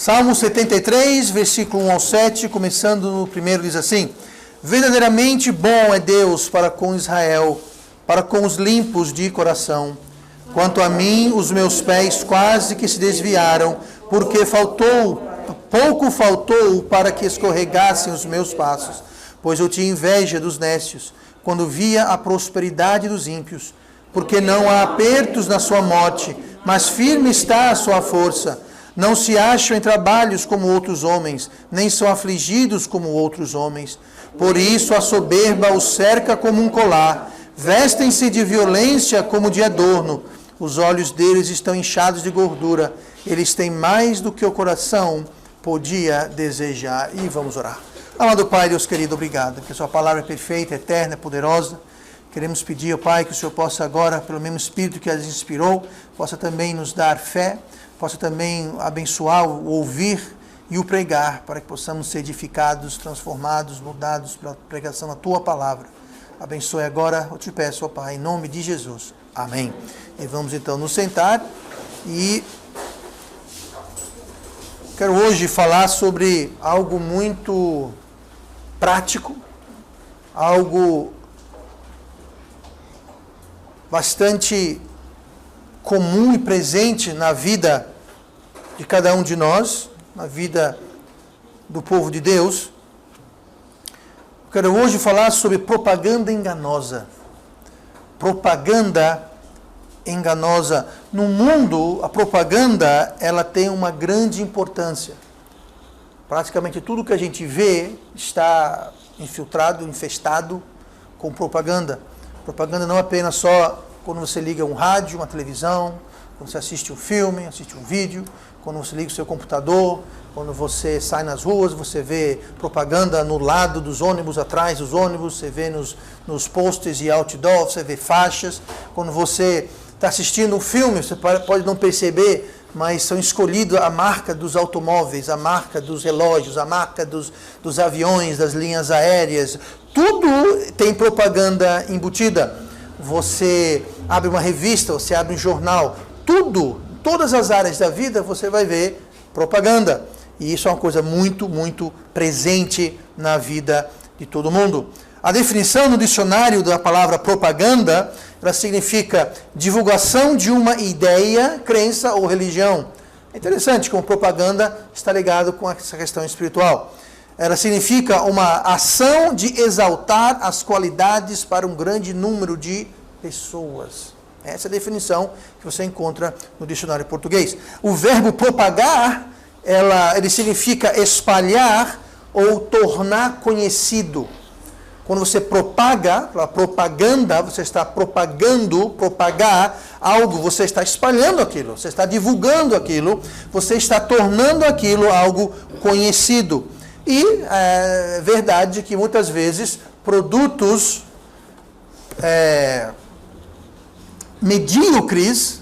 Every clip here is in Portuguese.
Salmo 73, versículo 1 ao 7, começando no primeiro, diz assim: Verdadeiramente bom é Deus para com Israel, para com os limpos de coração. Quanto a mim, os meus pés quase que se desviaram, porque pouco faltou para que escorregassem os meus passos, pois eu tinha inveja dos nécios, quando via a prosperidade dos ímpios, porque não há apertos na sua morte, mas firme está a sua força. Não se acham em trabalhos como outros homens, nem são afligidos como outros homens. Por isso a soberba os cerca como um colar, vestem-se de violência como de adorno. Os olhos deles estão inchados de gordura, eles têm mais do que o coração podia desejar. E vamos orar. Amado Pai, Deus querido, obrigado, que a sua palavra é perfeita, eterna, Poderosa. Queremos pedir ao Pai que o Senhor possa agora, pelo mesmo Espírito que as inspirou, possa também nos dar fé, possa também abençoar o ouvir e o pregar, para que possamos ser edificados, transformados, mudados pela pregação da Tua Palavra. Abençoe agora, eu te peço, ó Pai, em nome de Jesus. Amém. E vamos então nos sentar e quero hoje falar sobre algo muito prático, algo bastante comum e presente na vida de cada um de nós, na vida do povo de Deus. Quero hoje falar sobre propaganda enganosa. Propaganda enganosa. No mundo, a propaganda, ela tem uma grande importância. Praticamente tudo que a gente vê está infiltrado, infestado com propaganda. Propaganda não apenas só quando você liga um rádio, uma televisão, quando você assiste um filme, assiste um vídeo, quando você liga o seu computador, quando você sai nas ruas, você vê propaganda no lado dos ônibus, atrás dos ônibus, você vê nos posters e outdoor, você vê faixas. Quando você está assistindo um filme, você pode não perceber, mas são escolhidos a marca dos automóveis, a marca dos relógios, a marca dos aviões, das linhas aéreas. Tudo tem propaganda embutida. Você abre uma revista, você abre um jornal, todas as áreas da vida você vai ver propaganda. E isso é uma coisa muito, muito presente na vida de todo mundo. A definição no dicionário da palavra propaganda, ela significa divulgação de uma ideia, crença ou religião. É interessante como propaganda está ligado com essa questão espiritual. Ela significa uma ação de exaltar as qualidades para um grande número de pessoas. Essa é a definição que você encontra no dicionário português. O verbo propagar, ele significa espalhar ou tornar conhecido. Quando você propaga, a propaganda, você está propagando, propagar algo, você está espalhando aquilo, você está divulgando aquilo, você está tornando aquilo algo conhecido. E é verdade que muitas vezes produtos medíocres,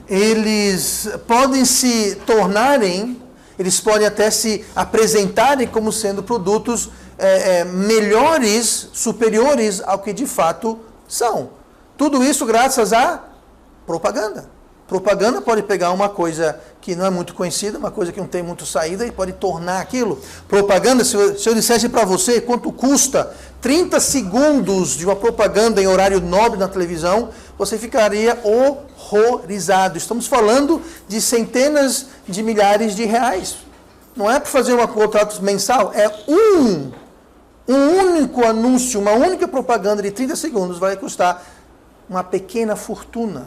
eles podem se tornarem, eles podem até se apresentarem como sendo produtos melhores, superiores ao que de fato são. Tudo isso graças à propaganda. Propaganda pode pegar uma coisa que não é muito conhecida, uma coisa que não tem muito saída e pode tornar aquilo. Propaganda, se eu dissesse para você quanto custa 30 segundos de uma propaganda em horário nobre na televisão, você ficaria horrorizado. Estamos falando de centenas de milhares de reais. Não é para fazer um contrato mensal, é um único anúncio, uma única propaganda de 30 segundos vai custar uma pequena fortuna.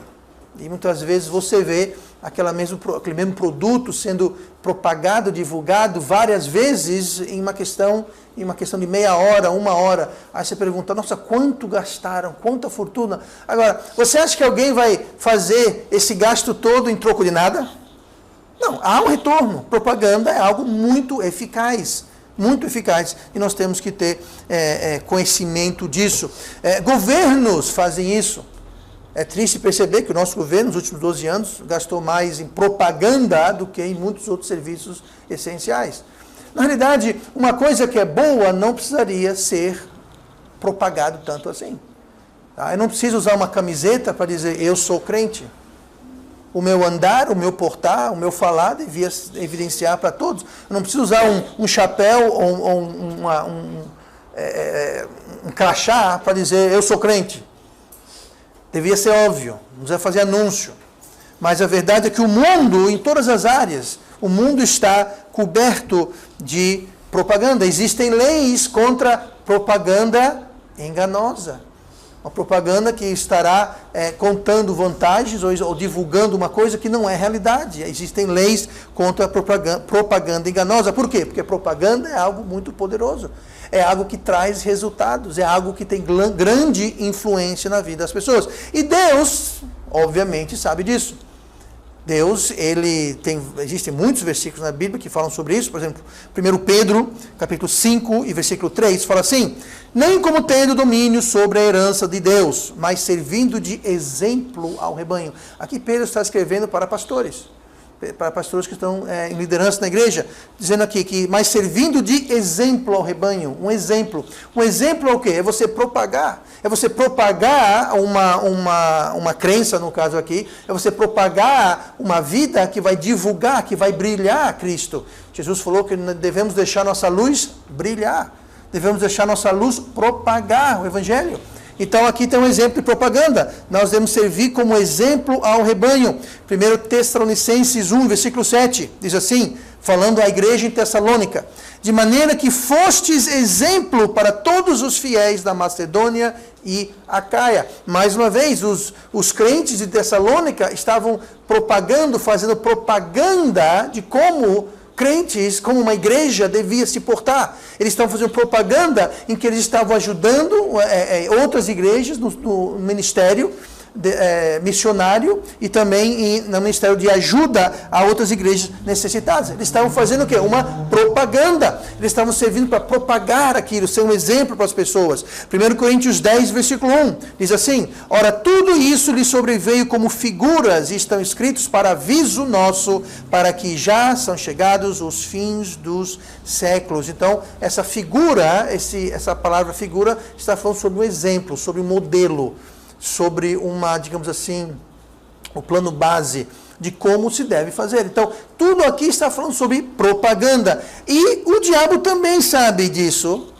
E muitas vezes você vê aquele mesmo produto sendo propagado, divulgado várias vezes em uma questão de meia hora, 1 hora. Aí você pergunta, nossa, quanto gastaram? Quanta fortuna? Agora, você acha que alguém vai fazer esse gasto todo em troco de nada? Não, há um retorno. Propaganda é algo muito eficaz. Muito eficaz, e nós temos que ter conhecimento disso. Governos fazem isso. É triste perceber que o nosso governo, nos últimos 12 anos, gastou mais em propaganda do que em muitos outros serviços essenciais. Na realidade, uma coisa que é boa não precisaria ser propagado tanto assim. Eu não preciso usar uma camiseta para dizer, eu sou crente. o meu andar, o meu portar, o meu falar devia evidenciar para todos. Eu não preciso usar um chapéu ou um crachá para dizer eu sou crente. Devia ser óbvio, não precisa fazer anúncio. Mas a verdade é que o mundo, em todas as áreas, o mundo está coberto de propaganda. Existem leis contra propaganda enganosa. Uma propaganda que estará contando vantagens ou divulgando uma coisa que não é realidade. Existem leis contra a propaganda enganosa. Por quê? Porque propaganda é algo muito poderoso. É algo que traz resultados. É algo que tem grande influência na vida das pessoas. E Deus, obviamente, sabe disso. Deus, existem muitos versículos na Bíblia que falam sobre isso. Por exemplo, 1 Pedro, capítulo 5 e versículo 3, fala assim: nem como tendo domínio sobre a herança de Deus, mas servindo de exemplo ao rebanho. Aqui Pedro está escrevendo para pastores que estão em liderança na igreja, dizendo aqui que, mas servindo de exemplo ao rebanho, um exemplo é o quê? É você propagar uma crença, no caso aqui, é você propagar uma vida que vai divulgar, que vai brilhar Cristo. Jesus falou que devemos deixar nossa luz brilhar, devemos deixar nossa luz propagar o Evangelho. Então aqui tem um exemplo de propaganda. Nós devemos servir como exemplo ao rebanho. 1 Tessalonicenses 1, versículo 7, diz assim, falando à igreja em Tessalônica: de maneira que fostes exemplo para todos os fiéis da Macedônia e Acaia. Mais uma vez, os crentes de Tessalônica estavam fazendo propaganda de como crentes, como uma igreja devia se portar. Eles estavam fazendo propaganda em que eles estavam ajudando outras igrejas no ministério missionário e também no ministério de ajuda a outras igrejas necessitadas. Eles estavam fazendo o quê? Uma propaganda. Eles estavam servindo para propagar aquilo, ser um exemplo para as pessoas. 1 Coríntios 10, versículo 1, diz assim: ora, tudo isso lhe sobreveio como figuras e estão escritos para aviso nosso, para que já são chegados os fins dos séculos. Então, essa figura, essa palavra figura, está falando sobre um exemplo, sobre um modelo, sobre digamos assim, o plano base de como se deve fazer. Então, tudo aqui está falando sobre propaganda. E o diabo também sabe disso.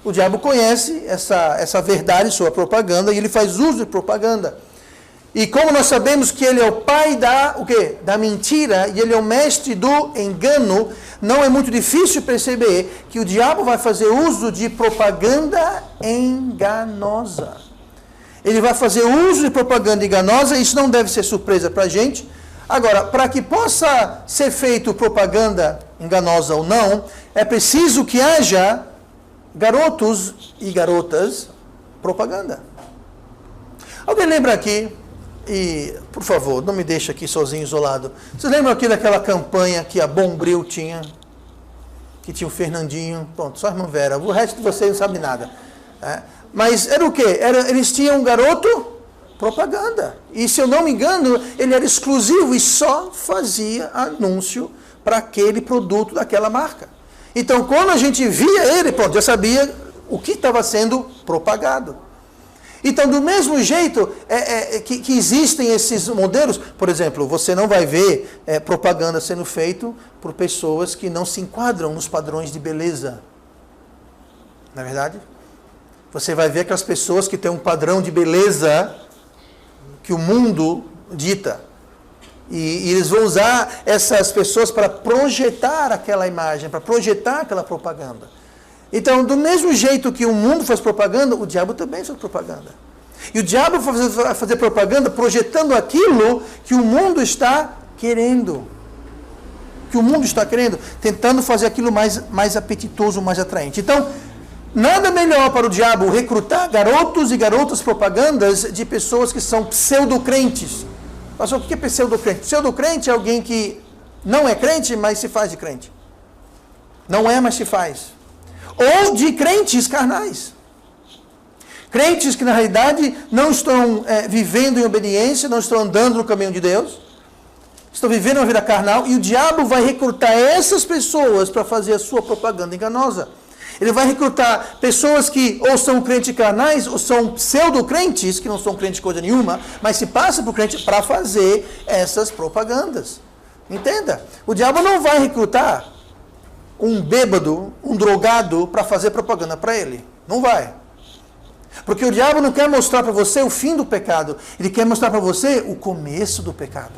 O diabo conhece essa verdade sobre a propaganda e ele faz uso de propaganda. E como nós sabemos que ele é o pai da mentira e ele é o mestre do engano, não é muito difícil perceber que o diabo vai fazer uso de propaganda enganosa. Ele vai fazer uso de propaganda enganosa, isso não deve ser surpresa para a gente. Agora, para que possa ser feito propaganda enganosa ou não, é preciso que haja garotos e garotas propaganda. Alguém lembra aqui, e por favor, não me deixe aqui sozinho, isolado. Vocês lembram aqui daquela campanha que a Bombril tinha? Que tinha o Fernandinho, pronto, só a irmã Vera, o resto de vocês não sabe nada. Mas era o quê? Eles tinham um garoto propaganda. E se eu não me engano, ele era exclusivo e só fazia anúncio para aquele produto daquela marca. Então, quando a gente via ele, pronto, já sabia o que estava sendo propagado. Então, do mesmo jeito que existem esses modelos, por exemplo, você não vai ver propaganda sendo feito por pessoas que não se enquadram nos padrões de beleza. Não é verdade? Você vai ver aquelas pessoas que têm um padrão de beleza que o mundo dita. E eles vão usar essas pessoas para projetar aquela imagem, para projetar aquela propaganda. Então, do mesmo jeito que o mundo faz propaganda, o diabo também faz propaganda. E o diabo vai fazer propaganda projetando aquilo que o mundo está querendo. Que o mundo está querendo, tentando fazer aquilo mais apetitoso, mais atraente. Então, nada melhor para o diabo recrutar garotos e garotas propagandas de pessoas que são pseudo-crentes. Mas o que é pseudo-crente? Pseudo-crente é alguém que não é crente, mas se faz de crente. Não é, mas se faz. Ou de crentes carnais. Crentes que na realidade não estão vivendo em obediência, não estão andando no caminho de Deus, estão vivendo uma vida carnal, e o diabo vai recrutar essas pessoas para fazer a sua propaganda enganosa. Ele vai recrutar pessoas que ou são crentes carnais ou são pseudo-crentes, que não são crentes de coisa nenhuma, mas se passam por crente para fazer essas propagandas. Entenda, o diabo não vai recrutar um bêbado, um drogado para fazer propaganda para ele. Não vai. Porque o diabo não quer mostrar para você o fim do pecado, ele quer mostrar para você o começo do pecado.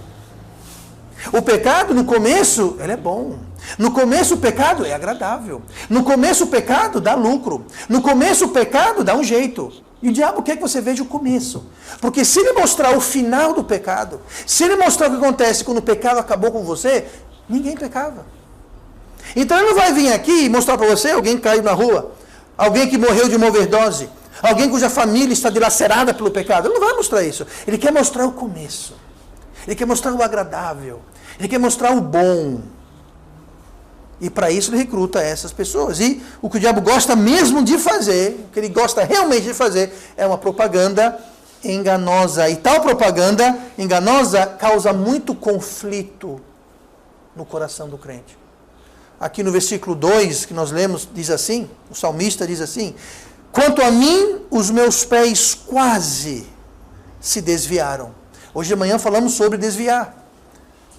O pecado, no começo, ele é bom. No começo, o pecado é agradável. No começo, o pecado dá lucro. No começo, o pecado dá um jeito. E o diabo quer que você veja o começo. Porque se ele mostrar o final do pecado, se ele mostrar o que acontece quando o pecado acabou com você, ninguém pecava. Então ele não vai vir aqui e mostrar para você alguém que caiu na rua, alguém que morreu de uma overdose, alguém cuja família está dilacerada pelo pecado. Ele não vai mostrar isso. Ele quer mostrar o começo. Ele quer mostrar o agradável. Ele quer mostrar o bom. E para isso ele recruta essas pessoas. E o que o diabo gosta mesmo de fazer, o que ele gosta realmente de fazer, é uma propaganda enganosa. E tal propaganda enganosa causa muito conflito no coração do crente. Aqui no versículo 2 que nós lemos, diz assim, o salmista diz assim: quanto a mim, os meus pés quase se desviaram. Hoje de manhã falamos sobre desviar.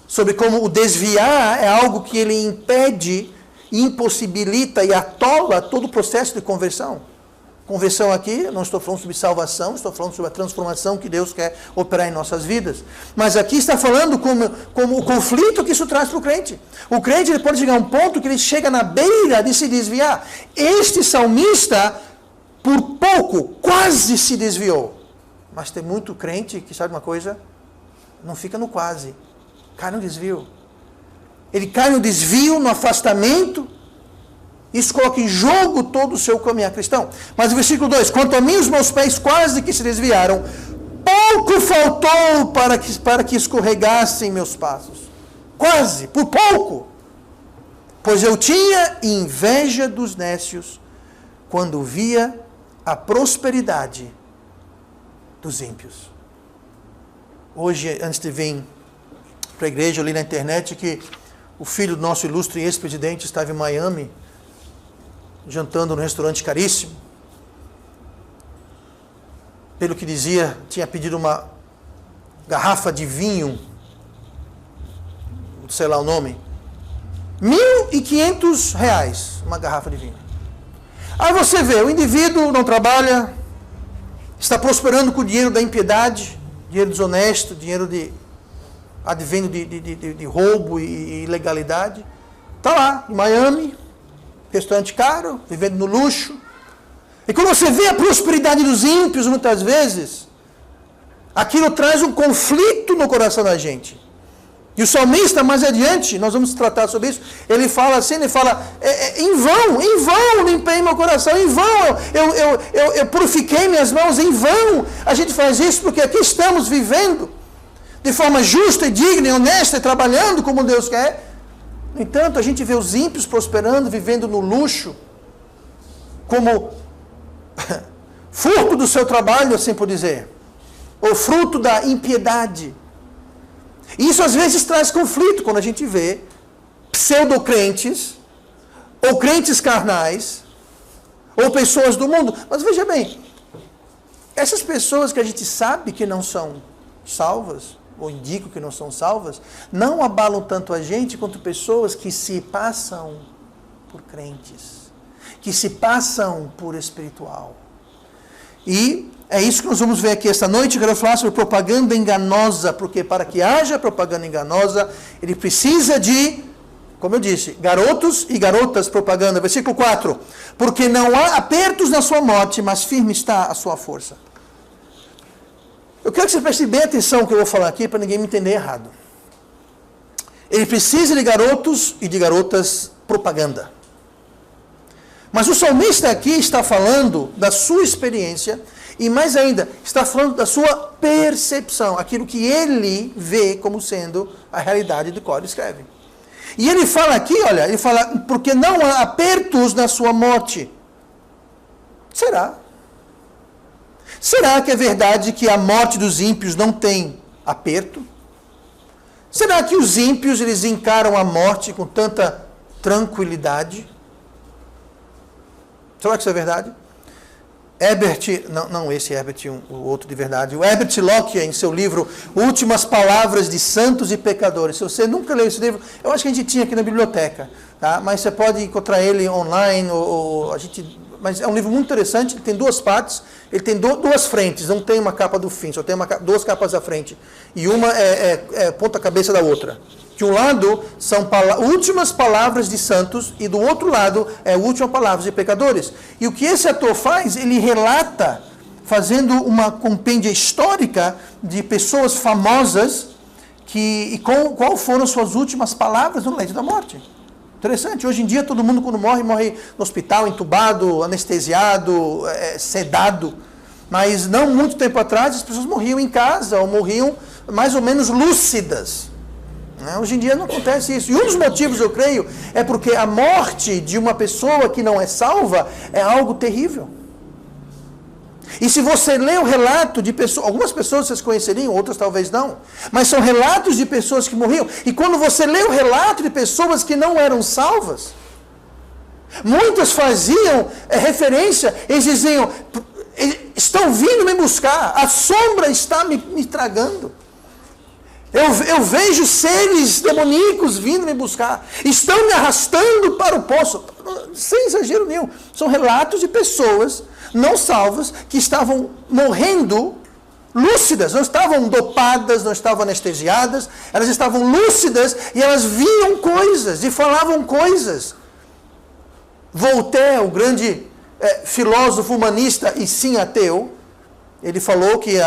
Sobre como o desviar é algo que ele impede, impossibilita e atola todo o processo de conversão. Conversão aqui, não estou falando sobre salvação, estou falando sobre a transformação que Deus quer operar em nossas vidas. Mas aqui está falando como o conflito que isso traz para o crente. O crente ele pode chegar a um ponto que ele chega na beira de se desviar. Este salmista, por pouco, quase se desviou. Mas tem muito crente que, sabe uma coisa? Não fica no quase. Cai no desvio. Ele cai no desvio, no afastamento. Isso coloca em jogo todo o seu caminhar cristão. Mas o versículo 2: quanto a mim, os meus pés quase que se desviaram. Pouco faltou para que escorregassem meus passos. Quase, por pouco. Pois eu tinha inveja dos nécios quando via a prosperidade dos ímpios. Hoje, antes de vir para a igreja, eu li na internet que o filho do nosso ilustre ex-presidente estava em Miami, jantando num restaurante caríssimo. Pelo que dizia, tinha pedido uma garrafa de vinho, sei lá o nome, R$1.500, uma garrafa de vinho. Aí você vê, o indivíduo não trabalha, está prosperando com o dinheiro da impiedade, dinheiro desonesto, dinheiro advindo de roubo e ilegalidade. Está lá, em Miami, restaurante caro, vivendo no luxo. E quando você vê a prosperidade dos ímpios, muitas vezes, aquilo traz um conflito no coração da gente. E o salmista, mais adiante, nós vamos tratar sobre isso, ele fala assim, em vão limpei meu coração, em vão eu purifiquei minhas mãos, em vão a gente faz isso, porque aqui estamos vivendo de forma justa e digna e honesta, e trabalhando como Deus quer. No entanto, a gente vê os ímpios prosperando, vivendo no luxo, como fruto do seu trabalho, assim por dizer, ou fruto da impiedade. E isso às vezes traz conflito quando a gente vê pseudo-crentes, ou crentes carnais, ou pessoas do mundo. Mas veja bem, essas pessoas que a gente sabe que não são salvas, ou indicam que não são salvas, não abalam tanto a gente quanto pessoas que se passam por crentes, que se passam por espiritual. E é isso que nós vamos ver aqui esta noite. Eu quero falar sobre propaganda enganosa, porque para que haja propaganda enganosa, ele precisa de, como eu disse, garotos e garotas propaganda. Versículo 4. Porque não há apertos na sua morte, mas firme está a sua força. Eu quero que você preste bem atenção no que eu vou falar aqui, para ninguém me entender errado. Ele precisa de garotos e de garotas propaganda. Mas o salmista aqui está falando da sua experiência, e mais ainda, está falando da sua percepção, aquilo que ele vê como sendo a realidade do qual ele escreve. E ele fala aqui, olha, ele fala, porque não há apertos na sua morte. Será? Será que é verdade que a morte dos ímpios não tem aperto? Será que os ímpios eles encaram a morte com tanta tranquilidade? Será que isso é verdade? O outro de verdade. O Herbert Locke, em seu livro Últimas Palavras de Santos e Pecadores. Se você nunca leu esse livro, eu acho que a gente tinha aqui na biblioteca, tá? Mas você pode encontrar ele online, mas é um livro muito interessante, ele tem 2 partes, ele tem 2 frentes, não tem uma capa do fim, só tem 2 capas à frente. E uma é ponta-cabeça da outra. De um lado são últimas palavras de santos e do outro lado é últimas palavras de pecadores. E o que esse ator faz, ele relata, fazendo uma compêndia histórica de pessoas famosas qual foram suas últimas palavras no leito da morte. Interessante, hoje em dia todo mundo quando morre no hospital, entubado, anestesiado, sedado. Mas não muito tempo atrás as pessoas morriam em casa ou morriam mais ou menos lúcidas. Hoje em dia não acontece isso. E um dos motivos, eu creio, é porque a morte de uma pessoa que não é salva é algo terrível. E se você lê o relato de pessoas, algumas pessoas vocês conheceriam, outras talvez não, mas são relatos de pessoas que morriam. E quando você lê o relato de pessoas que não eram salvas, muitas faziam referência, eles diziam, estão vindo me buscar, a sombra está me tragando. Eu vejo seres demoníacos vindo me buscar. Estão me arrastando para o poço. Sem exagero nenhum. São relatos de pessoas não salvas que estavam morrendo lúcidas. Não estavam dopadas, não estavam anestesiadas. Elas estavam lúcidas e elas viam coisas e falavam coisas. Voltaire, o grande filósofo humanista e sim ateu, ele falou que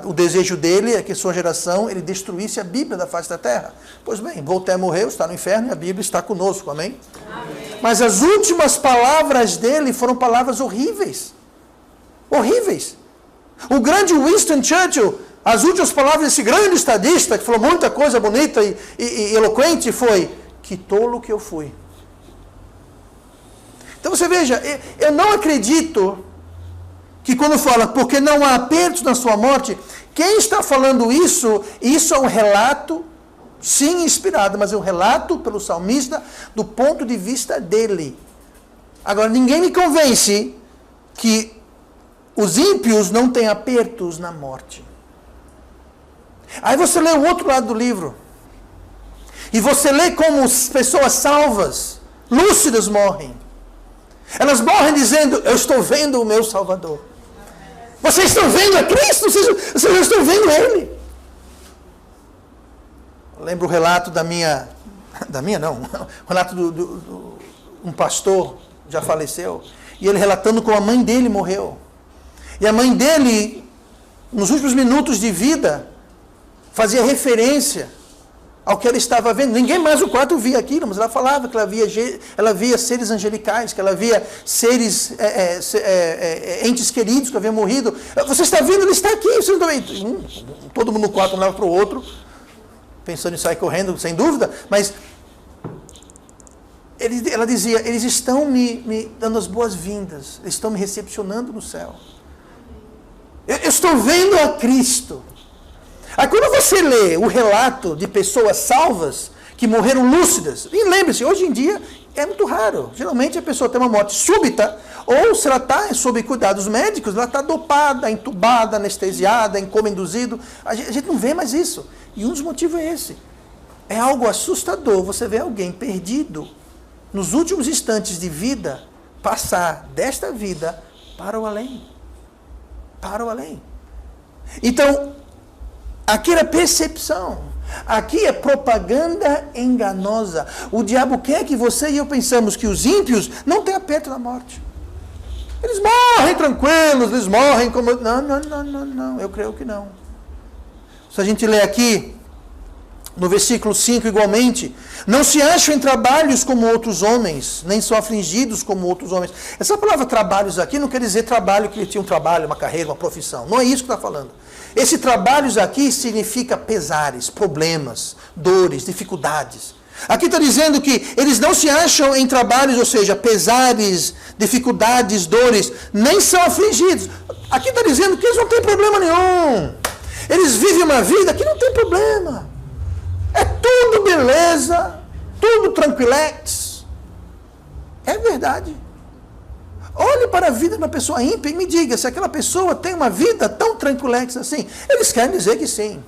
o desejo dele é que sua geração ele destruísse a Bíblia da face da terra. Pois bem, Voltaire morreu, está no inferno e a Bíblia está conosco, amém? Amém. Mas as últimas palavras dele foram palavras horríveis. Horríveis. O grande Winston Churchill, as últimas palavras desse grande estadista, que falou muita coisa bonita e eloquente, foi: que tolo que eu fui. Então você veja, eu não acredito que quando fala, porque não há apertos na sua morte, quem está falando isso é um relato, sim, inspirado, mas é um relato pelo salmista do ponto de vista dele. Agora, ninguém me convence que os ímpios não têm apertos na morte. Aí você lê o outro lado do livro, e você lê como as pessoas salvas, lúcidas morrem. Elas morrem dizendo, eu estou vendo o meu Salvador. Vocês estão vendo a Cristo? Vocês não estão vendo Ele? Eu lembro o relato o relato um pastor, já faleceu, e ele relatando como a mãe dele morreu. E a mãe dele, nos últimos minutos de vida, fazia referência ao que ela estava vendo. Ninguém mais no quarto via aquilo, mas ela falava que ela via seres angelicais, que ela via seres, entes queridos que haviam morrido. Você está vendo? Ele está aqui. Você não está vendo? Todo mundo no quarto olhava para o outro, pensando em sair correndo, sem dúvida, mas ela dizia, eles estão me dando as boas-vindas, eles estão me recepcionando no céu. Eu estou vendo a Cristo. Aí quando você lê o relato de pessoas salvas que morreram lúcidas, e lembre-se, hoje em dia é muito raro. Geralmente a pessoa tem uma morte súbita, ou se ela está sob cuidados médicos, ela está dopada, entubada, anestesiada, em coma induzido. A gente não vê mais isso. E um dos motivos é esse. É algo assustador você ver alguém perdido, nos últimos instantes de vida, passar desta vida para o além. Para o além. Então, aqui era percepção. Aqui é propaganda enganosa. O diabo quer que você e eu pensamos que os ímpios não têm aperto na morte. Eles morrem tranquilos, eles morrem como... Não. Eu creio que não. Se a gente lê aqui, no versículo 5, igualmente, não se acham em trabalhos como outros homens, nem são afligidos como outros homens. Essa palavra trabalhos aqui não quer dizer trabalho que ele tinha um trabalho, uma carreira, uma profissão. Não é isso que está falando. Esse trabalhos aqui significa pesares, problemas, dores, dificuldades. Aqui está dizendo que eles não se acham em trabalhos, ou seja, pesares, dificuldades, dores, nem são afligidos. Aqui está dizendo que eles não têm problema nenhum. Eles vivem uma vida que não tem problema. É tudo beleza, tudo tranquilex. É verdade. Olhe para a vida de uma pessoa ímpia e me diga se aquela pessoa tem uma vida tão tranquila assim. Eles querem dizer que sim.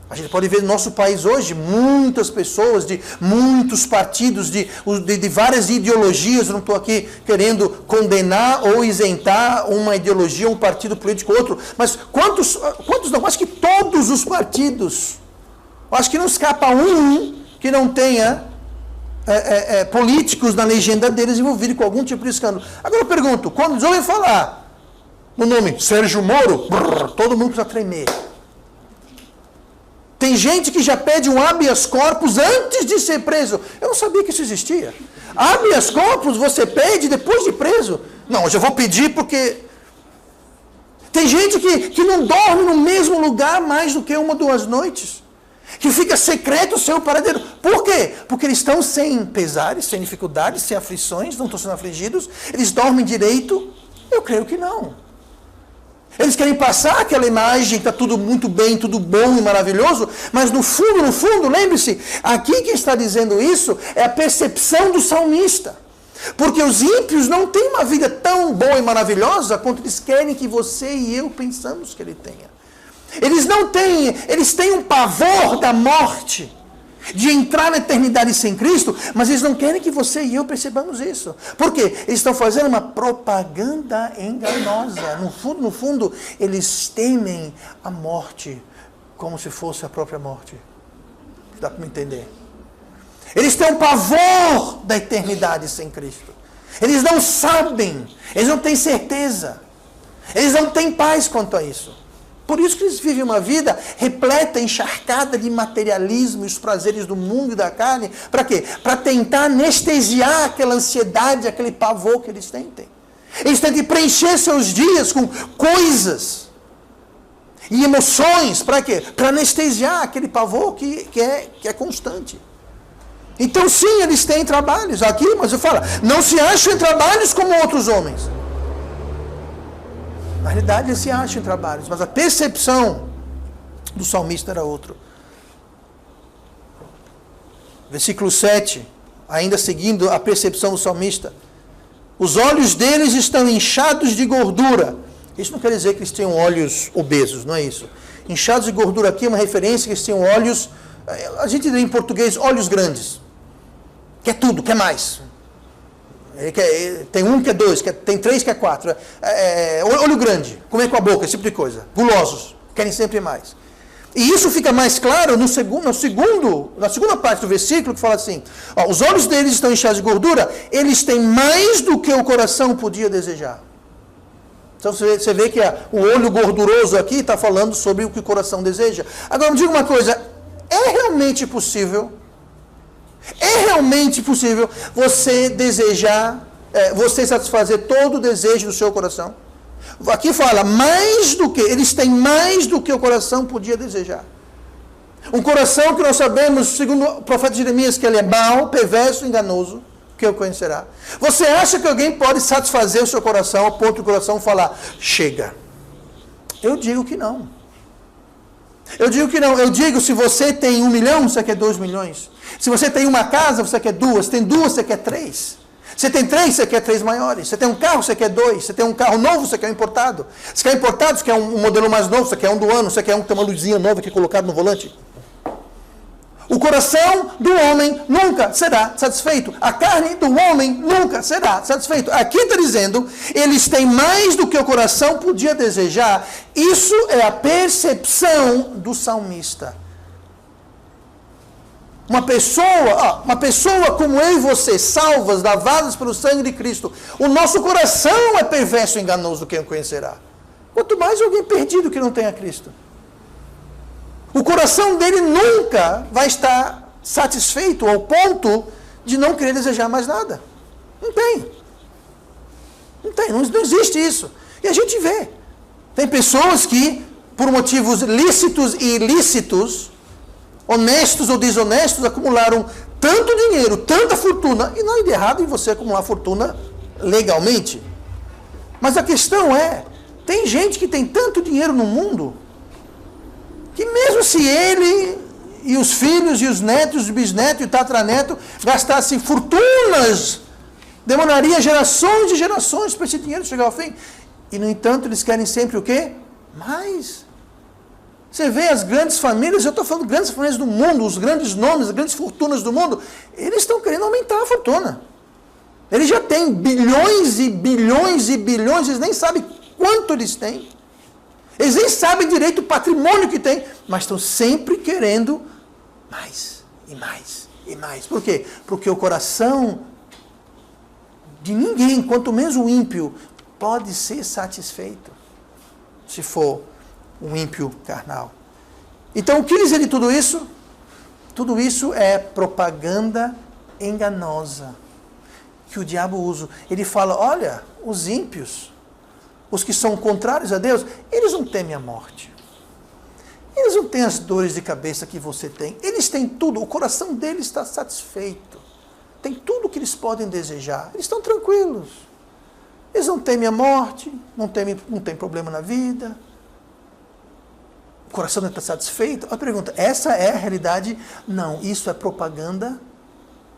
A gente pode ver no nosso país hoje muitas pessoas de muitos partidos, de várias ideologias. Eu não estou aqui querendo condenar ou isentar uma ideologia, um partido político ou outro. Mas quantos não? Acho que todos os partidos. Acho que não escapa um que não tenha políticos na legenda deles envolvidos com algum tipo de escândalo. Agora eu pergunto, quando eles ouvem falar no nome Sérgio Moro, todo mundo precisa tremer. Tem gente que já pede um habeas corpus antes de ser preso. Eu não sabia que isso existia. Habeas corpus você pede depois de preso. Não, hoje eu vou pedir porque... Tem gente que não dorme no mesmo lugar mais do que 1 ou 2 noites. Que fica secreto o seu paradeiro. Por quê? Porque eles estão sem pesares, sem dificuldades, sem aflições, não estão sendo afligidos. Eles dormem direito? Eu creio que não. Eles querem passar aquela imagem que está tudo muito bem, tudo bom e maravilhoso, mas no fundo, lembre-se, aqui quem está dizendo isso é a percepção do salmista. Porque os ímpios não têm uma vida tão boa e maravilhosa quanto eles querem que você e eu pensamos que ele tenha. Eles têm um pavor da morte, de entrar na eternidade sem Cristo, mas eles não querem que você e eu percebamos isso. Por quê? Eles estão fazendo uma propaganda enganosa. No fundo, eles temem a morte como se fosse a própria morte. Dá para me entender? Eles têm um pavor da eternidade sem Cristo. Eles não sabem, eles não têm certeza. Eles não têm paz quanto a isso. Por isso que eles vivem uma vida repleta, encharcada de materialismo e os prazeres do mundo e da carne. Para quê? Para tentar anestesiar aquela ansiedade, aquele pavor que eles tentem. Eles tentam preencher seus dias com coisas e emoções. Para quê? Para anestesiar aquele pavor que é constante. Então sim, eles têm trabalhos aqui, mas eu falo, não se acham em trabalhos como outros homens. Na realidade, eles se acham em trabalhos, mas a percepção do salmista era outra. Versículo 7, ainda seguindo a percepção do salmista. Os olhos deles estão inchados de gordura. Isso não quer dizer que eles tenham olhos obesos, não é isso. Inchados de gordura aqui é uma referência que eles tenham olhos, a gente diz em português, olhos grandes. Quer tudo, quer mais. Tem 1, quer 2, tem 3, quer 4. Olho grande, comer com a boca, esse tipo de coisa. Gulosos, querem sempre mais. E isso fica mais claro na segunda parte do versículo, que fala assim, os olhos deles estão inchados de gordura, eles têm mais do que o coração podia desejar. Então você vê que o olho gorduroso aqui está falando sobre o que o coração deseja. Agora me diga uma coisa, é realmente possível você desejar, você satisfazer todo o desejo do seu coração? Aqui fala, eles têm mais do que o coração podia desejar. Um coração que nós sabemos, segundo o profeta Jeremias, que ele é mau, perverso, enganoso, que o conhecerá. Você acha que alguém pode satisfazer o seu coração, ao ponto do coração falar, chega? Eu digo que não. Eu digo, se você tem 1 milhão, você quer 2 milhões. Se você tem uma casa, você quer 2. Tem 2, você quer 3. Você tem 3, você quer 3 maiores. Você tem um carro, você quer 2. Você tem um carro novo, você quer um importado. Você quer importado, você quer um modelo mais novo, você quer um do ano, você quer um que tem uma luzinha nova aqui colocado no volante. O coração do homem nunca será satisfeito. A carne do homem nunca será satisfeito. Aqui está dizendo, eles têm mais do que o coração podia desejar. Isso é a percepção do salmista. Uma pessoa como eu e você, salvas, lavadas pelo sangue de Cristo, o nosso coração é perverso e enganoso, quem o conhecerá. Quanto mais alguém perdido que não tenha Cristo. O coração dele nunca vai estar satisfeito ao ponto de não querer desejar mais nada. Não tem. Não existe isso. E a gente vê. Tem pessoas que, por motivos lícitos e ilícitos, honestos ou desonestos, acumularam tanto dinheiro, tanta fortuna, e não é de errado em você acumular fortuna legalmente. Mas a questão é, tem gente que tem tanto dinheiro no mundo, que mesmo se ele e os filhos e os netos, os bisnetos e o tatraneto gastassem fortunas Demoraria gerações e gerações para esse dinheiro chegar ao fim. E, no entanto, eles querem sempre o quê? Mais. Você vê as grandes famílias, eu estou falando grandes famílias do mundo, os grandes nomes, as grandes fortunas do mundo, eles estão querendo aumentar a fortuna. Eles já têm bilhões e bilhões e bilhões, eles nem sabem quanto eles têm. Eles nem sabem direito o patrimônio que têm, mas estão sempre querendo mais e mais e mais. Por quê? Porque o coração de ninguém, quanto menos o ímpio, pode ser satisfeito, se for um ímpio carnal. Então, o que dizer de tudo isso? Tudo isso é propaganda enganosa que o diabo usa. Ele fala, olha, os ímpios, os que são contrários a Deus, eles não temem a morte. Eles não têm as dores de cabeça que você tem. Eles têm tudo, o coração deles está satisfeito. Tem tudo o que eles podem desejar. Eles estão tranquilos. Eles não temem a morte, não tem problema na vida. O coração não está satisfeito. A pergunta, essa é a realidade? Não, isso é propaganda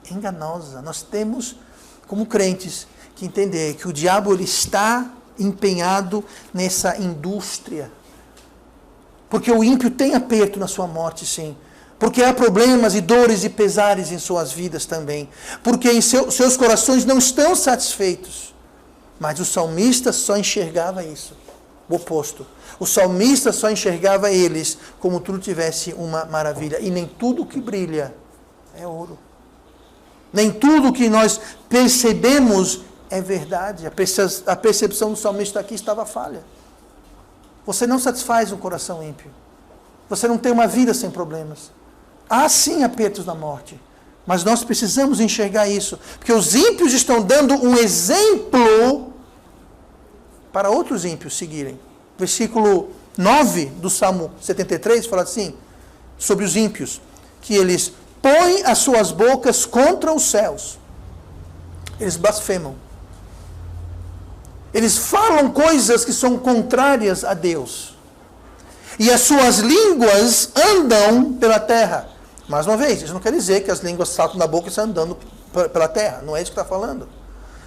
enganosa. Nós temos, como crentes, que entender que o diabo ele está empenhado nessa indústria. Porque o ímpio tem aperto na sua morte, sim. Porque há problemas e dores e pesares em suas vidas também. Porque em seus corações não estão satisfeitos. Mas o salmista só enxergava isso. O oposto. O salmista só enxergava eles como tudo tivesse uma maravilha. E nem tudo que brilha é ouro. Nem tudo que nós percebemos é verdade. A percepção do salmista aqui estava falha. Você não satisfaz um coração ímpio. Você não tem uma vida sem problemas. Há sim apertos na morte. Mas nós precisamos enxergar isso. Porque os ímpios estão dando um exemplo para outros ímpios seguirem. Versículo 9 do Salmo 73 fala assim, sobre os ímpios, que eles põem as suas bocas contra os céus. Eles blasfemam. Eles falam coisas que são contrárias a Deus. E as suas línguas andam pela terra. Mais uma vez, isso não quer dizer que as línguas saltam da boca e estão andando pela terra. Não é isso que está falando.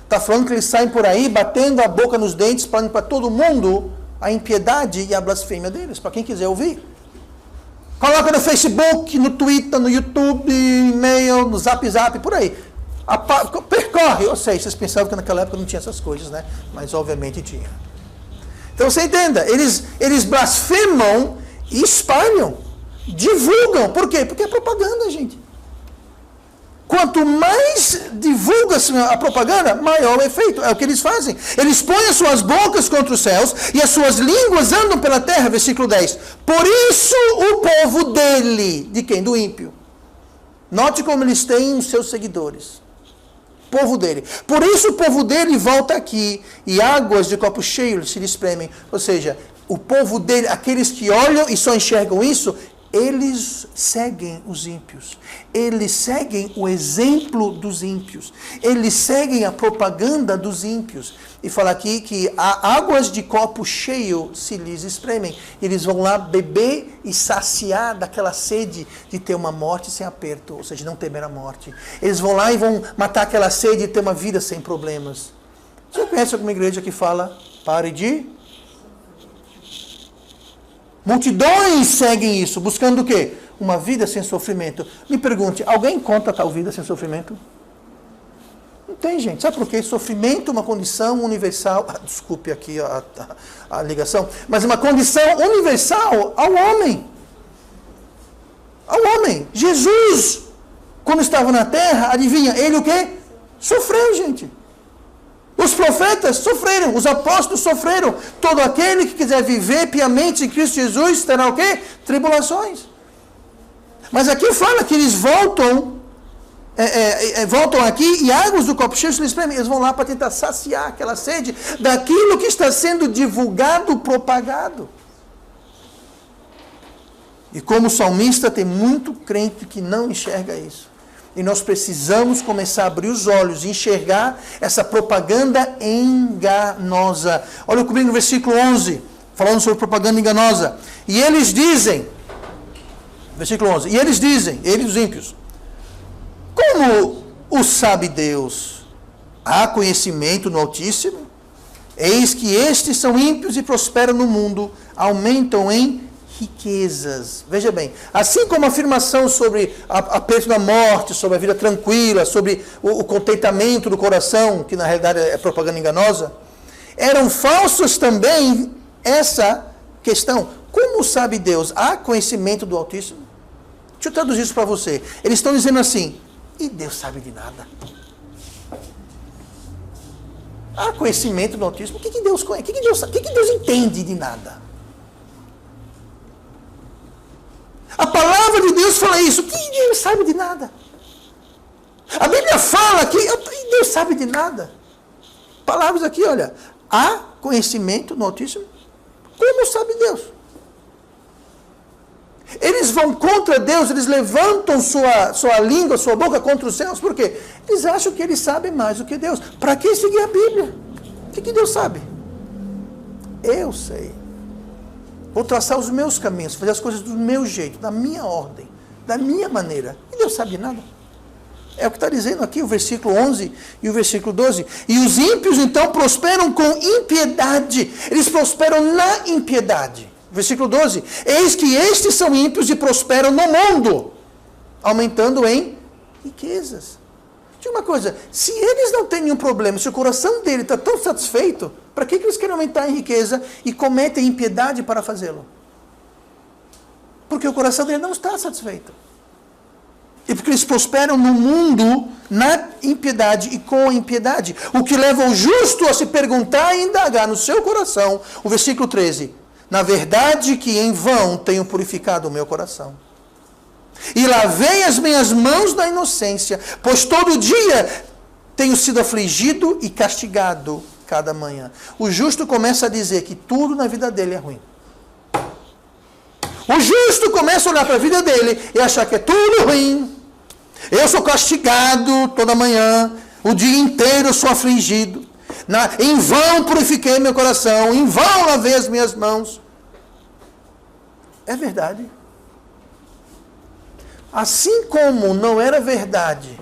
Está falando que eles saem por aí batendo a boca nos dentes, falando para todo mundo a impiedade e a blasfêmia deles, para quem quiser ouvir. Coloca no Facebook, no Twitter, no YouTube, e-mail, no Zap, por aí. Percorre. Eu sei, vocês pensavam que naquela época não tinha essas coisas, né? Mas obviamente tinha. Então você entenda, eles blasfemam e espalham, divulgam. Por quê? Porque é propaganda, gente. Quanto mais divulga-se a propaganda, maior o efeito. É o que eles fazem. Eles põem as suas bocas contra os céus e as suas línguas andam pela terra, versículo 10. Por isso o povo dele, de quem? Do ímpio. Note como eles têm os seus seguidores. Povo dele. Por isso o povo dele volta aqui e águas de copo cheio se lhe espremem. Ou seja, o povo dele, aqueles que olham e só enxergam isso, eles seguem os ímpios. Eles seguem o exemplo dos ímpios. Eles seguem a propaganda dos ímpios. E fala aqui que há águas de copo cheio se lhes espremem. Eles vão lá beber e saciar daquela sede de ter uma morte sem aperto, ou seja, não temer a morte. Eles vão lá e vão matar aquela sede de ter uma vida sem problemas. Você conhece alguma igreja que fala, pare de... Multidões seguem isso, buscando o quê? Uma vida sem sofrimento. Me pergunte, alguém conta tal vida sem sofrimento? Não tem, gente. Sabe por quê? Sofrimento é uma condição universal. Desculpe aqui a ligação. Mas uma condição universal ao homem. Ao homem. Jesus, quando estava na terra, adivinha, ele o quê? Sofreu, gente. Os profetas sofreram, os apóstolos sofreram. Todo aquele que quiser viver piamente em Cristo Jesus terá o quê? Tribulações. Mas aqui fala que eles voltam aqui e águas do copo cheio se lhes espremem. Eles vão lá para tentar saciar aquela sede daquilo que está sendo divulgado, propagado. E como o salmista, tem muito crente que não enxerga isso. E nós precisamos começar a abrir os olhos e enxergar essa propaganda enganosa. Olha comigo no versículo 11, falando sobre propaganda enganosa. E eles dizem, versículo 11, e eles dizem, eles os ímpios, como o sabe Deus? há conhecimento no Altíssimo? Eis que estes são ímpios e prosperam no mundo, aumentam em riquezas. Veja bem, assim como a afirmação sobre a perda da morte, sobre a vida tranquila, sobre o contentamento do coração, que na realidade é propaganda enganosa, eram falsos também essa questão. Como sabe Deus? Há conhecimento do Altíssimo? Deixa eu traduzir isso para você. Eles estão dizendo assim, e Deus sabe de nada. Há conhecimento do Altíssimo. O que Deus conhece? O que Deus entende de nada? A palavra de Deus fala isso. Que Deus sabe de nada? A Bíblia fala que Deus sabe de nada. Palavras aqui, olha. Há conhecimento no Altíssimo? Como sabe Deus? Eles vão contra Deus, eles levantam sua língua, sua boca contra os céus. Por quê? Eles acham que eles sabem mais do que Deus. Para que seguir a Bíblia? O que Deus sabe? Eu sei. Vou traçar os meus caminhos, fazer as coisas do meu jeito, da minha ordem, da minha maneira. E Deus sabe de nada. É o que está dizendo aqui o versículo 11 e o versículo 12. E os ímpios então prosperam com impiedade. Eles prosperam na impiedade. Versículo 12. Eis que estes são ímpios e prosperam no mundo, aumentando em riquezas. Diga uma coisa, se eles não têm nenhum problema, se o coração dele está tão satisfeito, para que eles querem aumentar em riqueza e cometem impiedade para fazê-lo? Porque o coração dele não está satisfeito. E porque eles prosperam no mundo, na impiedade e com a impiedade. O que leva o justo a se perguntar e indagar no seu coração, o versículo 13. Na verdade que em vão tenho purificado o meu coração. E lavei as minhas mãos na inocência, pois todo dia tenho sido afligido e castigado cada manhã. O justo começa a dizer que tudo na vida dele é ruim. O justo começa a olhar para a vida dele e achar que é tudo ruim. Eu sou castigado toda manhã, o dia inteiro eu sou afligido. Em vão purifiquei meu coração, em vão lavei as minhas mãos. É verdade. Assim como não era verdade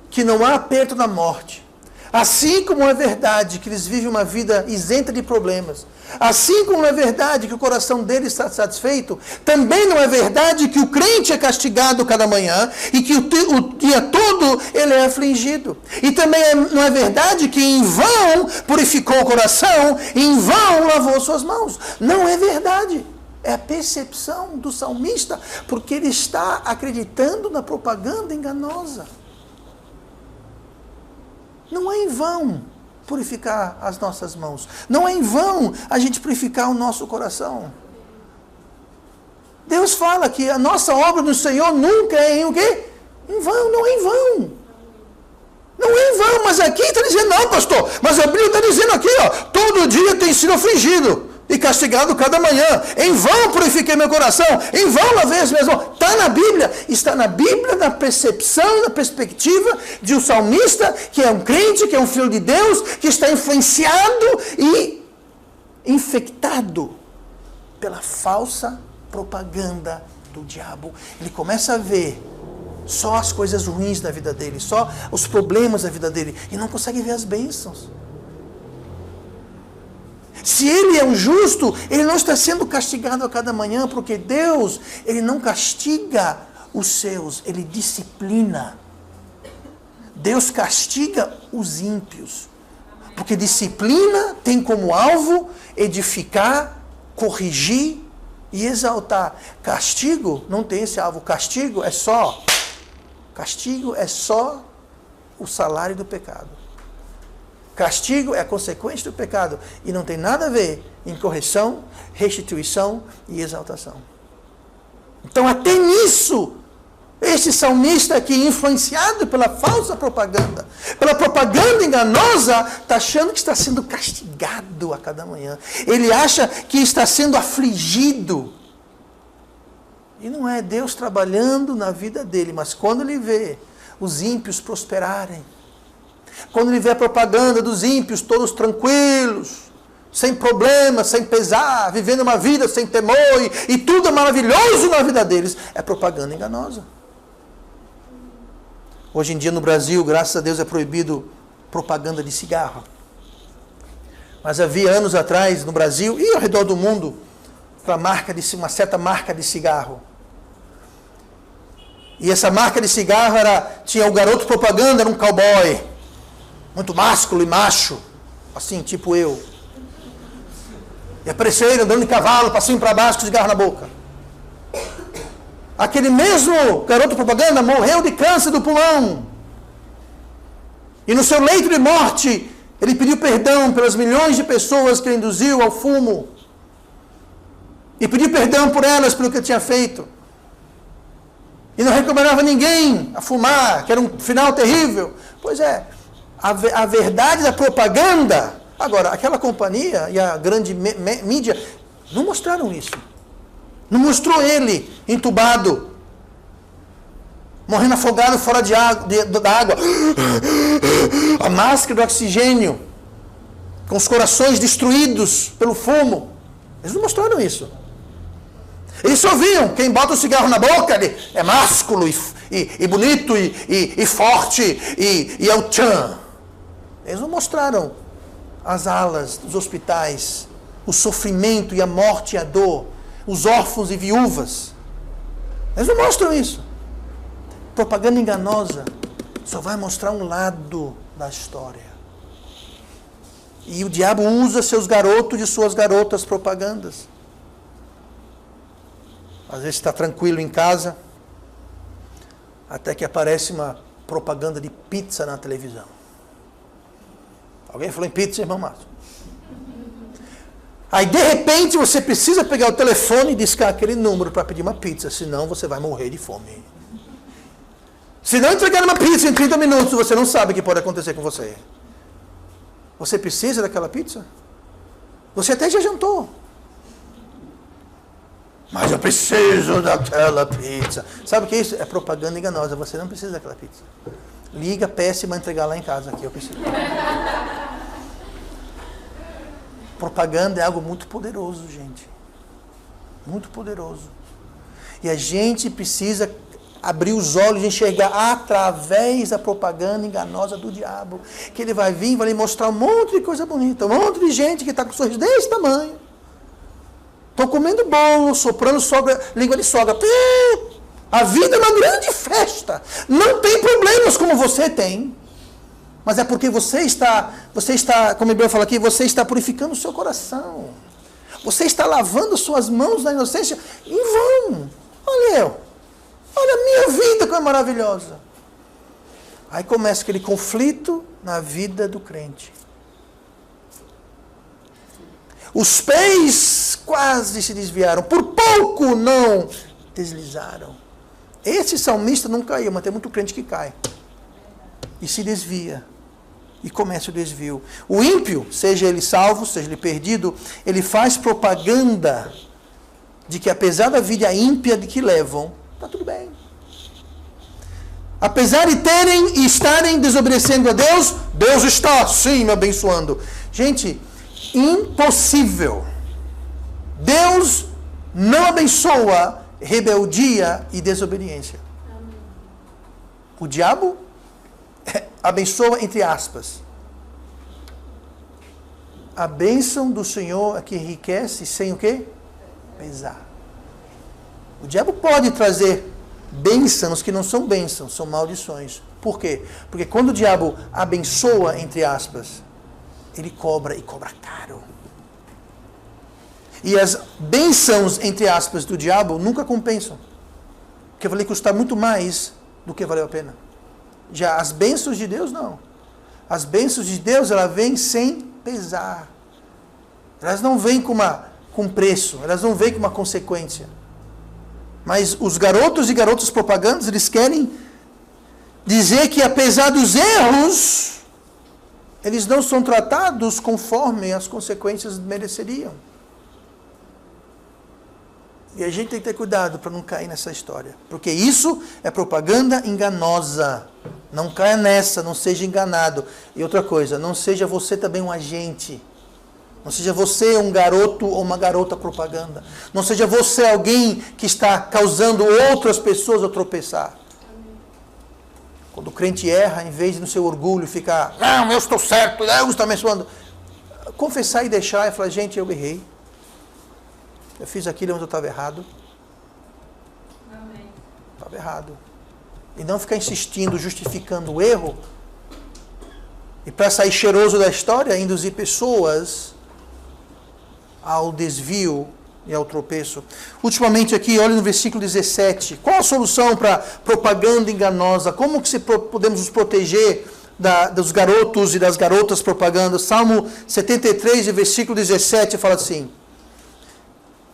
que não há aperto na morte, assim como é verdade que eles vivem uma vida isenta de problemas, assim como é verdade que o coração deles está satisfeito, também não é verdade que o crente é castigado cada manhã e que o dia todo ele é afligido. E também não é verdade que em vão purificou o coração, em vão lavou suas mãos. Não é verdade. É a percepção do salmista, porque ele está acreditando na propaganda enganosa. Não é em vão purificar as nossas mãos. Não é em vão a gente purificar o nosso coração. Deus fala que a nossa obra no Senhor nunca é em o quê? Em vão, não é em vão. Não é em vão, mas aqui está dizendo, não, pastor, mas a Bíblia está dizendo aqui, ó, todo dia tem sido afligido e castigado cada manhã. Em vão purifiquei meu coração, em vão lavei as minhas mãos. Está na Bíblia, na percepção, na perspectiva de um salmista que é um crente, que é um filho de Deus, que está influenciado e infectado pela falsa propaganda do diabo. Ele começa a ver só as coisas ruins da vida dele, só os problemas da vida dele, e não consegue ver as bênçãos. Se ele é um justo, ele não está sendo castigado a cada manhã, porque Deus, ele não castiga os seus, ele disciplina. Deus castiga os ímpios, porque disciplina tem como alvo edificar, corrigir e exaltar. Castigo não tem esse alvo. Castigo é só o salário do pecado. Castigo é a consequência do pecado e não tem nada a ver em correção, restituição e exaltação. Então, até nisso, esse salmista aqui, influenciado pela falsa propaganda, pela propaganda enganosa, está achando que está sendo castigado a cada manhã. Ele acha que está sendo afligido. E não é Deus trabalhando na vida dele, mas quando ele vê os ímpios prosperarem, quando ele vê a propaganda dos ímpios todos tranquilos, sem problemas, sem pesar, vivendo uma vida sem temor e tudo é maravilhoso na vida deles, é propaganda enganosa. Hoje em dia no Brasil, graças a Deus, é proibido propaganda de cigarro. Mas havia anos atrás, no Brasil e ao redor do mundo, uma certa marca de cigarro. E essa marca de cigarro tinha o garoto propaganda, era um cowboy, muito másculo e macho, assim, tipo eu. E apareceu ele andando de cavalo, para cima e para baixo, com cigarro na boca. Aquele mesmo garoto propaganda morreu de câncer do pulmão. E no seu leito de morte, ele pediu perdão pelas milhões de pessoas que ele induziu ao fumo. E pediu perdão por elas pelo que ele tinha feito. E não recomendava ninguém a fumar, que era um final terrível. Pois é, a verdade da propaganda. Agora, aquela companhia e a grande mídia não mostraram isso. Não mostrou ele entubado, morrendo afogado fora da água. A máscara do oxigênio, com os corações destruídos pelo fumo. Eles não mostraram isso. Eles só viam, quem bota o cigarro na boca, ele é másculo e bonito e forte e é o tchan. Eles não mostraram as alas dos hospitais, o sofrimento e a morte e a dor, os órfãos e viúvas. Eles não mostram isso. Propaganda enganosa só vai mostrar um lado da história. E o diabo usa seus garotos e suas garotas propagandas. Às vezes está tranquilo em casa, até que aparece uma propaganda de pizza na televisão. Alguém falou em pizza, irmão Márcio? Aí, de repente, você precisa pegar o telefone e discar aquele número para pedir uma pizza, senão você vai morrer de fome. Se não entregar uma pizza em 30 minutos, você não sabe o que pode acontecer com você. Você precisa daquela pizza? Você até já jantou. Mas eu preciso daquela pizza. Sabe o que é isso? É propaganda enganosa. Você não precisa daquela pizza. Liga, peça e vai entregar lá em casa. Aqui eu preciso. Propaganda é algo muito poderoso, gente. Muito poderoso. E a gente precisa abrir os olhos e enxergar através da propaganda enganosa do diabo. Que ele vai vir e vai lhe mostrar um monte de coisa bonita. Um monte de gente que está com sorriso desse tamanho. Estão comendo bolo, soprando língua de sogra. A vida é uma grande festa. Não tem problemas como você tem. Mas é porque você está, como o Bíblia fala aqui, você está purificando o seu coração. Você está lavando suas mãos na inocência em vão. Olha eu. Olha a minha vida como é maravilhosa. Aí começa aquele conflito na vida do crente. Os pés quase se desviaram, por pouco não deslizaram. Esse salmista não caiu, mas tem muito crente que cai. E se desvia. E começa o desvio. O ímpio, seja ele salvo, seja ele perdido, ele faz propaganda de que apesar da vida ímpia de que levam, está tudo bem. Apesar de terem e estarem desobedecendo a Deus, Deus está, sim, me abençoando. Gente, impossível. Deus não abençoa rebeldia e desobediência. O diabo abençoa entre aspas. A bênção do Senhor é que enriquece sem o quê? Pesar. O diabo pode trazer bênçãos que não são bênçãos, são maldições. Por quê? Porque quando o diabo abençoa, entre aspas, ele cobra e cobra caro. E as bênçãos, entre aspas, do diabo nunca compensam. Porque vai lhe custar muito mais do que valeu a pena. Já as bênçãos de Deus, não. As bênçãos de Deus, elas vêm sem pesar. Elas não vêm com preço. Elas não vêm com uma consequência. Mas os garotos e garotas propagandas, eles querem dizer que apesar dos erros, eles não são tratados conforme as consequências mereceriam. E a gente tem que ter cuidado para não cair nessa história. Porque isso é propaganda enganosa. Não caia nessa, não seja enganado. E outra coisa, não seja você também um agente. Não seja você um garoto ou uma garota propaganda. Não seja você alguém que está causando outras pessoas a tropeçar. Quando o crente erra, em vez de no seu orgulho ficar, não, eu estou certo, Deus está me abençoando. Confessar e deixar e falar, gente, eu errei. Eu fiz aquilo onde eu estava errado. Estava errado. E não ficar insistindo, justificando o erro. E para sair cheiroso da história, induzir pessoas ao desvio e ao tropeço. Ultimamente aqui, olha no versículo 17. Qual a solução para propaganda enganosa? Como que podemos nos proteger dos garotos e das garotas propaganda? Salmo 73, versículo 17, fala assim.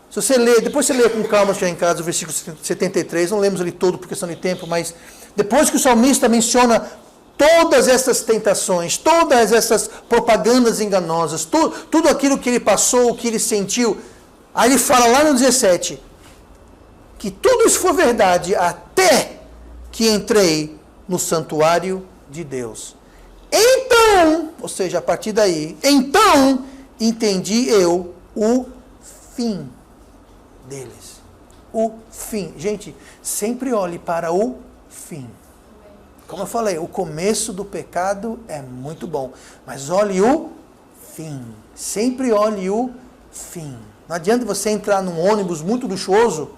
Se você ler, depois você lê com calma já em casa o versículo 73, não lemos ele todo por questão de tempo, mas depois que o salmista menciona todas essas tentações, todas essas propagandas enganosas, tudo aquilo que ele passou, que ele sentiu, aí ele fala lá no 17, que tudo isso foi verdade até que entrei no santuário de Deus. Então, ou seja, a partir daí, então entendi eu o fim deles. O fim. Gente, sempre olhe para o fim. Como eu falei, o começo do pecado é muito bom, mas olhe o fim. Sempre olhe o fim. Não adianta você entrar num ônibus muito luxuoso,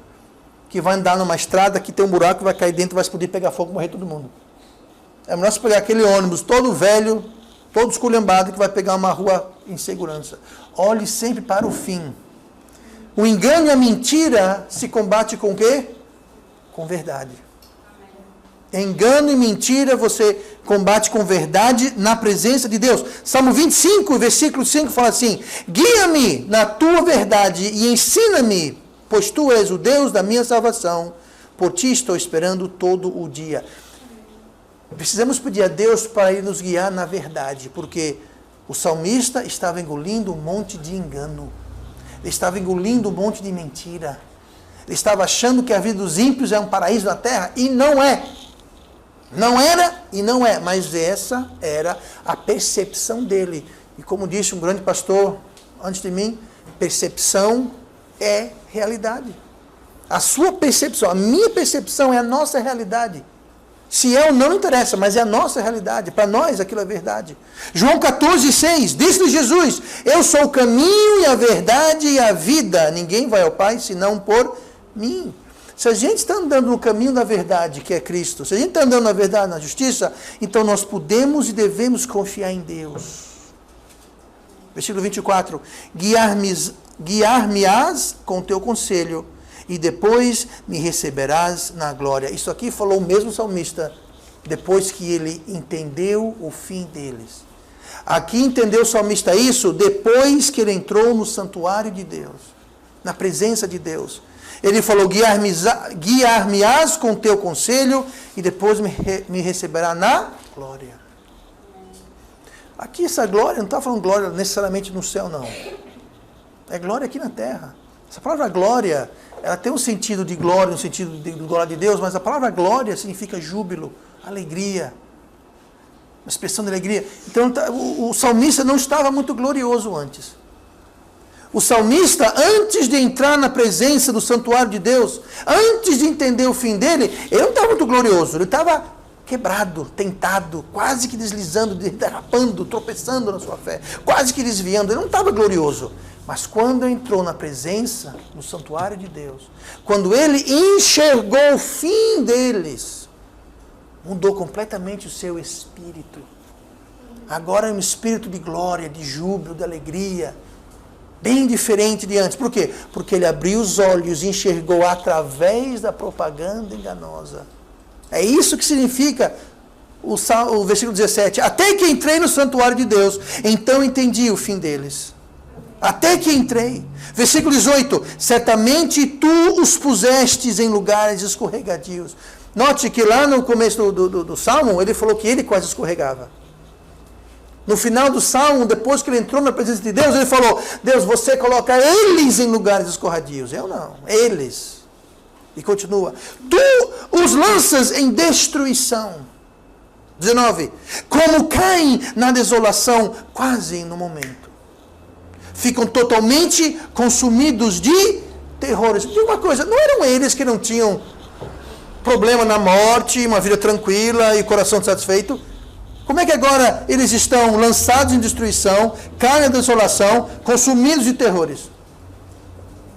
que vai andar numa estrada que tem um buraco, vai cair dentro, vai explodir, pegar fogo e morrer todo mundo. É melhor você pegar aquele ônibus todo velho, todo esculhambado, que vai pegar uma rua em segurança. Olhe sempre para o fim. O engano e a mentira se combate com o quê? Com verdade. Engano e mentira você combate com verdade na presença de Deus. Salmo 25, versículo 5 fala assim: guia-me na tua verdade e ensina-me, pois tu és o Deus da minha salvação. Por ti estou esperando todo o dia. Precisamos pedir a Deus para Ele nos guiar na verdade, porque o salmista estava engolindo um monte de engano. Ele estava engolindo um monte de mentira. Ele estava achando que a vida dos ímpios é um paraíso na terra, e não é. Não era e não é, mas essa era a percepção dele. E como disse um grande pastor antes de mim, percepção é realidade. A sua percepção, a minha percepção é a nossa realidade. Se é ou não interessa, mas é a nossa realidade. Para nós aquilo é verdade. João 14,6, disse-lhe Jesus: eu sou o caminho e a verdade e a vida. Ninguém vai ao Pai senão por mim. Se a gente está andando no caminho da verdade, que é Cristo, se a gente está andando na verdade, na justiça, então nós podemos e devemos confiar em Deus. Versículo 24. Guiar-me-ás com teu conselho, e depois me receberás na glória. Isso aqui falou o mesmo salmista, depois que ele entendeu o fim deles. Aqui entendeu o salmista isso, depois que ele entrou no santuário de Deus, na presença de Deus. Ele falou, guiar-me-ás com teu conselho, e depois me receberá na glória. Aqui essa glória, não está falando glória necessariamente no céu, não. É glória aqui na terra. Essa palavra glória, ela tem um sentido de glória, um sentido de glória de Deus, mas a palavra glória significa júbilo, alegria, uma expressão de alegria. Então o salmista não estava muito glorioso antes. O salmista, antes de entrar na presença do santuário de Deus, antes de entender o fim dele, ele não estava muito glorioso, ele estava quebrado, tentado, quase que deslizando, derrapando, tropeçando na sua fé, quase que desviando, ele não estava glorioso. Mas quando entrou na presença do santuário de Deus, quando ele enxergou o fim deles, mudou completamente o seu espírito. Agora é um espírito de glória, de júbilo, de alegria, bem diferente de antes. Por quê? Porque ele abriu os olhos e enxergou através da propaganda enganosa. É isso que significa o versículo 17. Até que entrei no santuário de Deus, então entendi o fim deles. Até que entrei. Versículo 18. Certamente tu os pusestes em lugares escorregadios. Note que lá no começo do Salmo, ele falou que ele quase escorregava. No final do Salmo, depois que ele entrou na presença de Deus, ele falou, Deus, você coloca eles em lugares escorregadios. Eu não, eles. E continua. Tu os lanças em destruição. 19. Como caem na desolação, quase no momento. Ficam totalmente consumidos de terrores. Diga uma coisa, não eram eles que não tinham problema na morte, uma vida tranquila e coração satisfeito. Como é que agora eles estão lançados em destruição, caem na desolação, consumidos de terrores?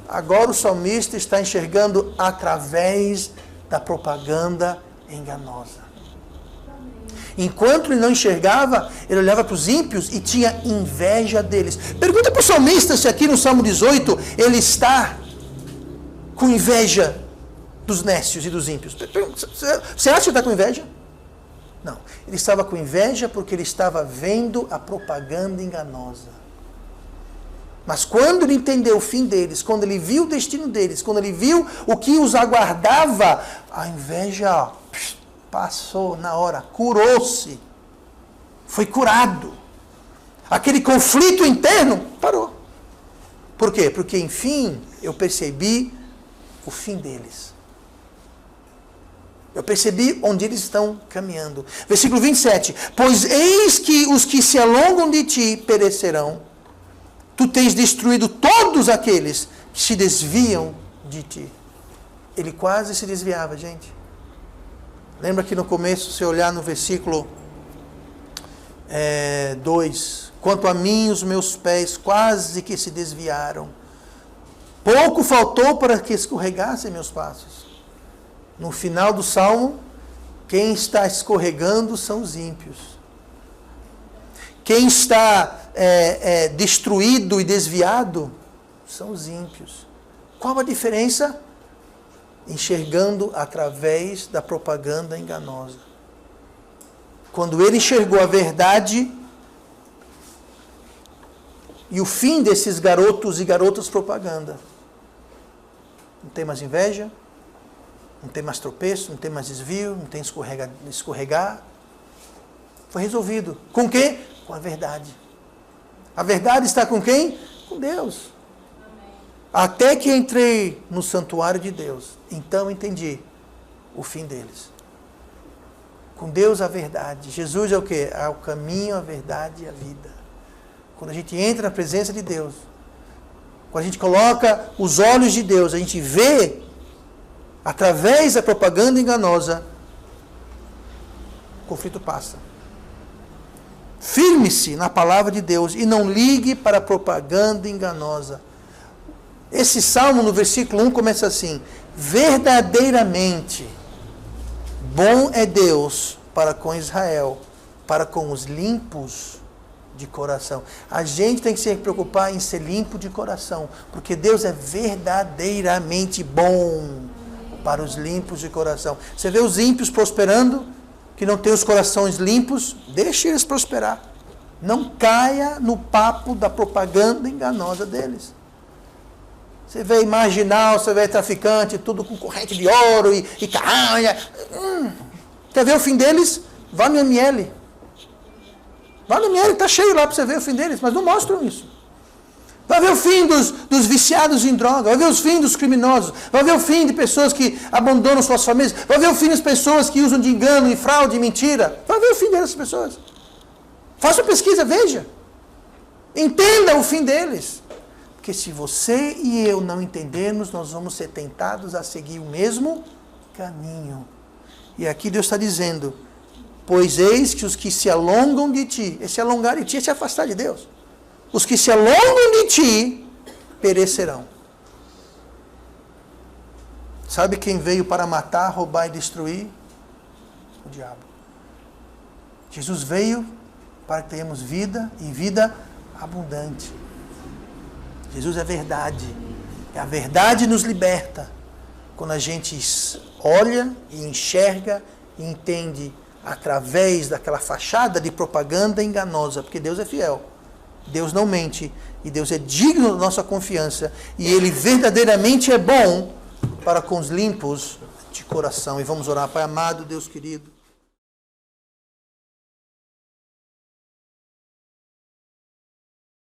Agora o salmista está enxergando através da propaganda enganosa. Enquanto ele não enxergava, ele olhava para os ímpios e tinha inveja deles. Pergunta para o salmista se aqui no Salmo 18 ele está com inveja dos nécios e dos ímpios. Você acha que ele está com inveja? Não. Ele estava com inveja porque ele estava vendo a propaganda enganosa. Mas quando ele entendeu o fim deles, quando ele viu o destino deles, quando ele viu o que os aguardava, a inveja passou na hora, curou-se, foi curado. Aquele conflito interno parou. Por quê? Porque, enfim, eu percebi o fim deles. Eu percebi onde eles estão caminhando. Versículo 27. Pois eis que os que se alongam de ti perecerão. Tu tens destruído todos aqueles que se desviam de ti. Ele quase se desviava, gente. Lembra que no começo, se olhar no versículo 2, quanto a mim, os meus pés quase que se desviaram. Pouco faltou para que escorregassem meus passos. No final do Salmo, quem está escorregando são os ímpios. Quem está destruído e desviado são os ímpios. Qual a diferença? Enxergando através da propaganda enganosa. Quando ele enxergou a verdade e o fim desses garotos e garotas propaganda, não tem mais inveja, não tem mais tropeço, não tem mais desvio, não tem escorregar. Foi resolvido. Com quê? Com a verdade. A verdade está com quem? Com Deus. Até que entrei no santuário de Deus, então entendi o fim deles. Com Deus a verdade. Jesus é o quê? É o caminho, a verdade e a vida. Quando a gente entra na presença de Deus, quando a gente coloca os olhos de Deus, a gente vê, através da propaganda enganosa, o conflito passa. Firme-se na palavra de Deus e não ligue para a propaganda enganosa. Esse salmo, no versículo 1, começa assim: verdadeiramente bom é Deus para com Israel, para com os limpos de coração. A gente tem que se preocupar em ser limpo de coração, porque Deus é verdadeiramente bom para os limpos de coração. Você vê os ímpios prosperando, que não tem os corações limpos, deixe eles prosperar. Não caia no papo da propaganda enganosa deles. Você vê marginal, você vê traficante, tudo com corrente de ouro e caralho. Quer ver o fim deles? Vá no ML. Vá no ML, está cheio lá para você ver o fim deles, mas não mostram isso. Vai ver o fim dos viciados em droga, vai ver o fim dos criminosos, vai ver o fim de pessoas que abandonam suas famílias, vai ver o fim das pessoas que usam de engano e fraude e mentira. Vai ver o fim dessas pessoas. Faça uma pesquisa, veja. Entenda o fim deles. Porque se você e eu não entendermos, nós vamos ser tentados a seguir o mesmo caminho. E aqui Deus está dizendo: pois eis que os que se alongam de ti, esse alongar de ti é se afastar de Deus. Os que se alongam de ti perecerão. Sabe quem veio para matar, roubar e destruir? O diabo. Jesus veio para que tenhamos vida e vida abundante. Jesus é verdade. E a verdade nos liberta. Quando a gente olha e enxerga e entende através daquela fachada de propaganda enganosa, porque Deus é fiel. Deus não mente e Deus é digno da nossa confiança e Ele verdadeiramente é bom para com os limpos de coração. E vamos orar. Pai amado, Deus querido,